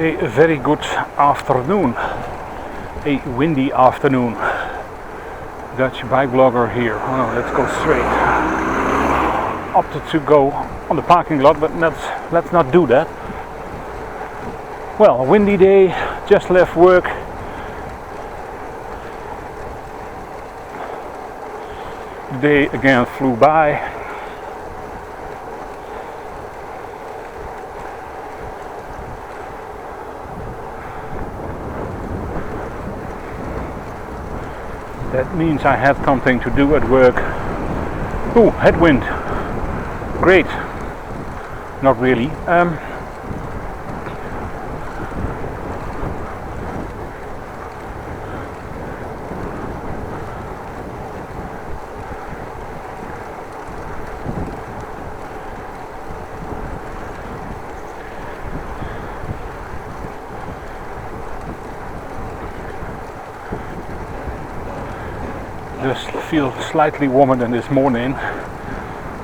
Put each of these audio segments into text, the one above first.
A very good afternoon, a windy afternoon. Dutch bike blogger here. Oh no, let's go straight. Opted to go on the parking lot, but let's not do that. Well, a windy day, just left work. The day again flew by. That means I had something to do at work. Ooh, headwind. Great. Not really. Just feel slightly warmer than this morning,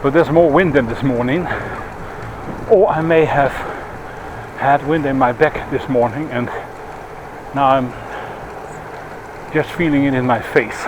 but there's more wind than this morning, or I may have had wind in my back this morning and now I'm just feeling it in my face.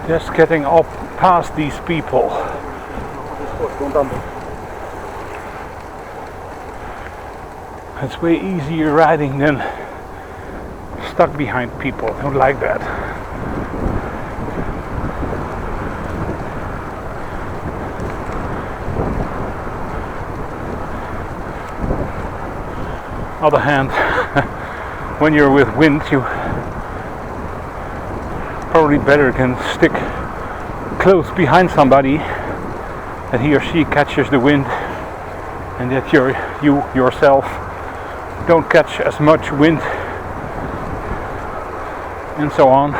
Just getting up past these people. It's way easier riding than stuck behind people. I don't like that. On the other hand, when you're with wind, you probably better can stick close behind somebody, that he or she catches the wind and that you yourself don't catch as much wind and so on.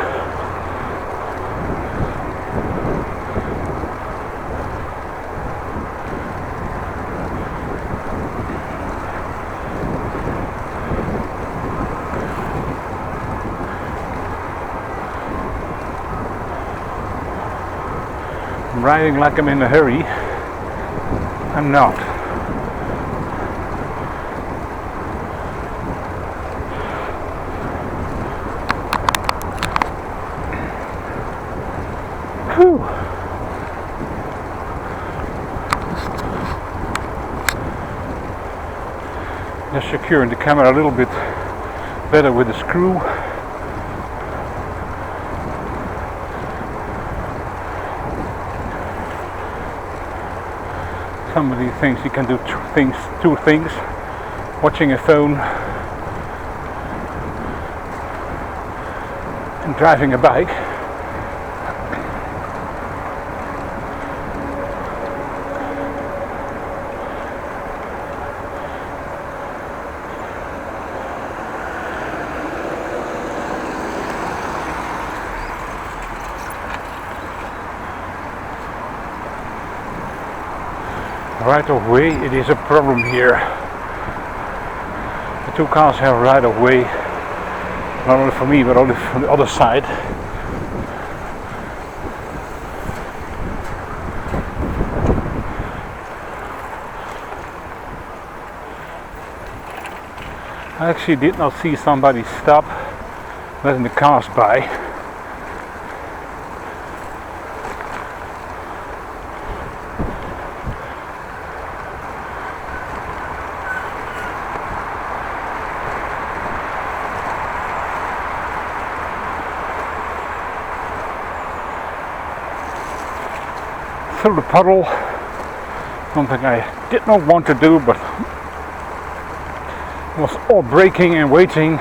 I'm riding like I'm in a hurry. I'm not. Whew. Just securing the camera a little bit better with the screw. Somebody thinks you can do two things, watching a phone and driving a bike. Right of way, it is a problem here. The two cars have right of way, not only for me but only from the other side. I actually did not see somebody stop letting the cars by. through the puddle, something I did not want to do, but was all braking and waiting.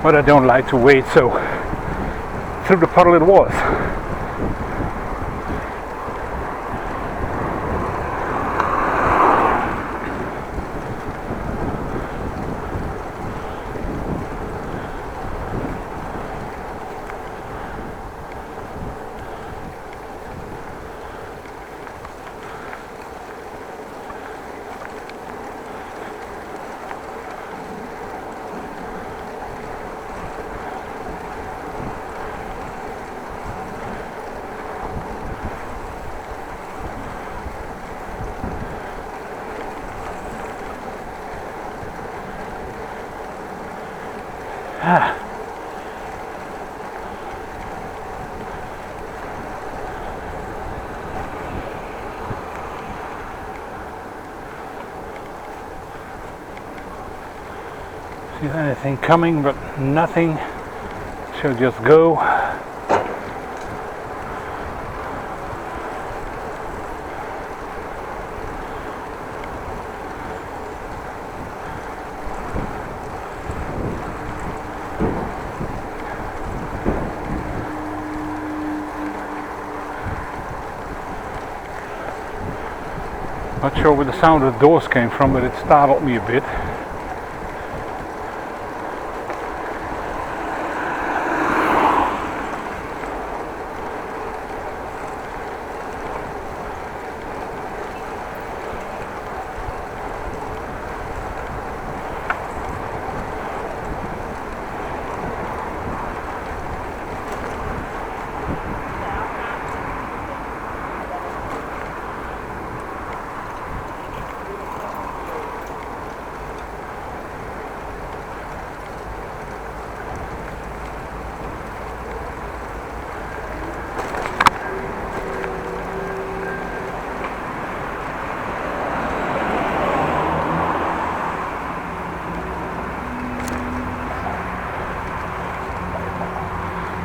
But I don't like to wait, so through the puddle it was. See anything coming, but nothing. Shall just go. Not sure where the sound of the doors came from, but it startled me a bit.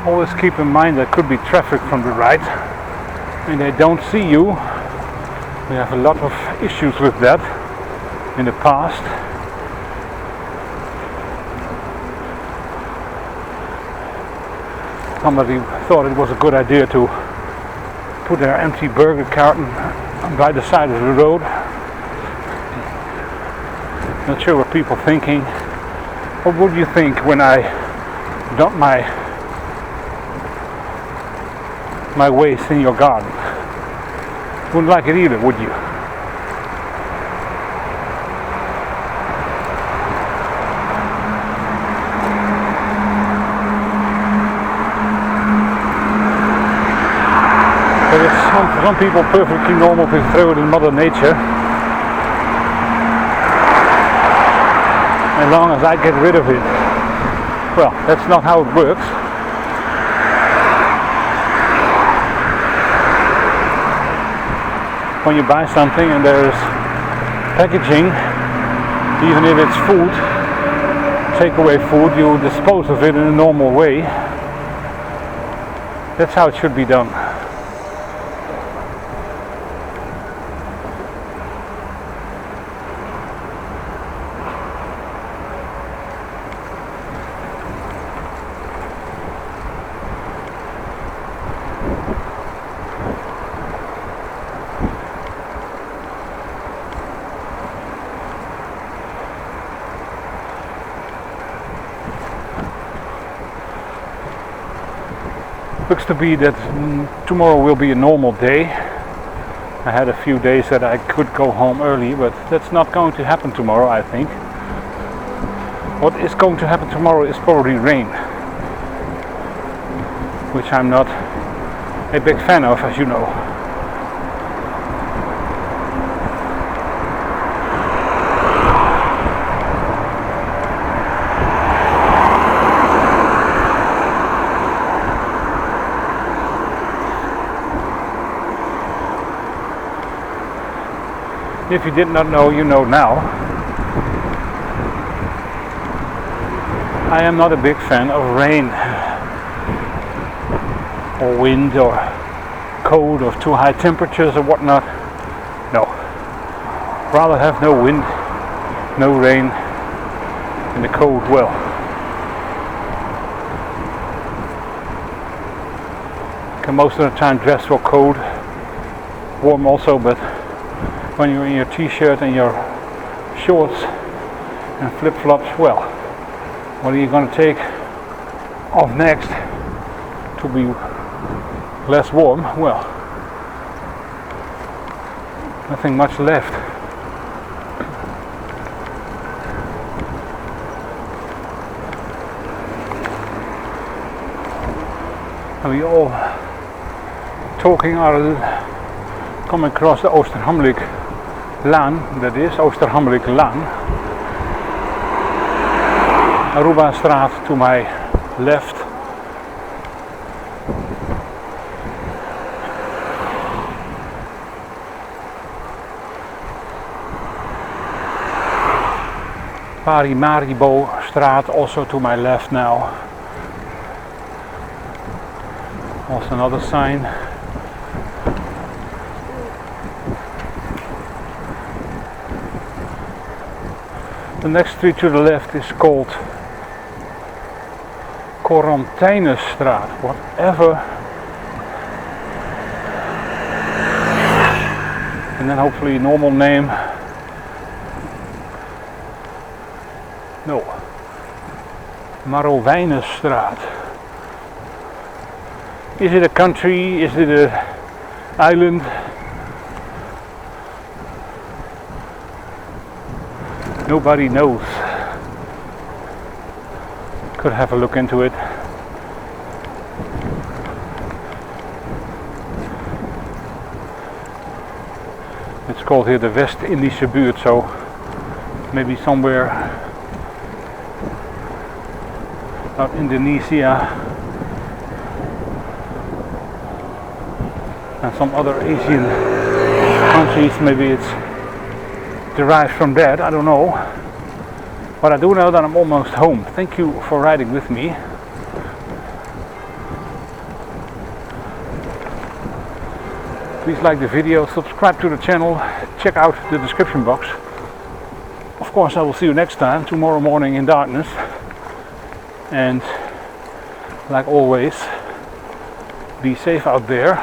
Always keep in mind there could be traffic from the right and they don't see you. We have a lot of issues with that in the past. Somebody thought it was a good idea to put their empty burger carton by the side of the road. Not sure what people are thinking. What would you think when I dump my waste in your garden? Wouldn't like it either, would you? But it's for some people perfectly normal to throw it in Mother Nature. As long as I get rid of it. Well, that's not how it works. When you buy something and there's packaging, even if it's food, takeaway food, you dispose of it in a normal way. That's how it should be done. Looks to be that tomorrow will be a normal day. I had a few days that I could go home early, but that's not going to happen tomorrow, I think. What is going to happen tomorrow is probably rain, which I'm not a big fan of, as you know. If you did not know, you know now. I am not a big fan of rain or wind or cold or too high temperatures or whatnot. No, rather have no wind, no rain, and the cold well. Can most of the time dress for cold, warm also, but when you're in your t-shirt and your shorts and flip-flops, well, what are you going to take off next to be less warm? Well, nothing much left. And we all talking are come across the Oosterhamelijk Laan, that is Oosterhamelijk Laan. Aruba Straat to my left. Paramaribo Straat also to my left now. Also another sign. The next street to the left is called Quarantijnestraat, whatever. And then hopefully normal name. No. Marowijnenstraat. Is it a country? Is it an island? Nobody knows. Could have a look into it. It's called here the West-Indische buurt, so maybe somewhere out Indonesia and some other Asian countries. Maybe it's derived from that, I don't know. But I do know that I'm almost home. Thank you for riding with me. Please like the video, subscribe to the channel, check out the description box. Of course, I will see you next time, tomorrow morning in darkness. And like always, be safe out there.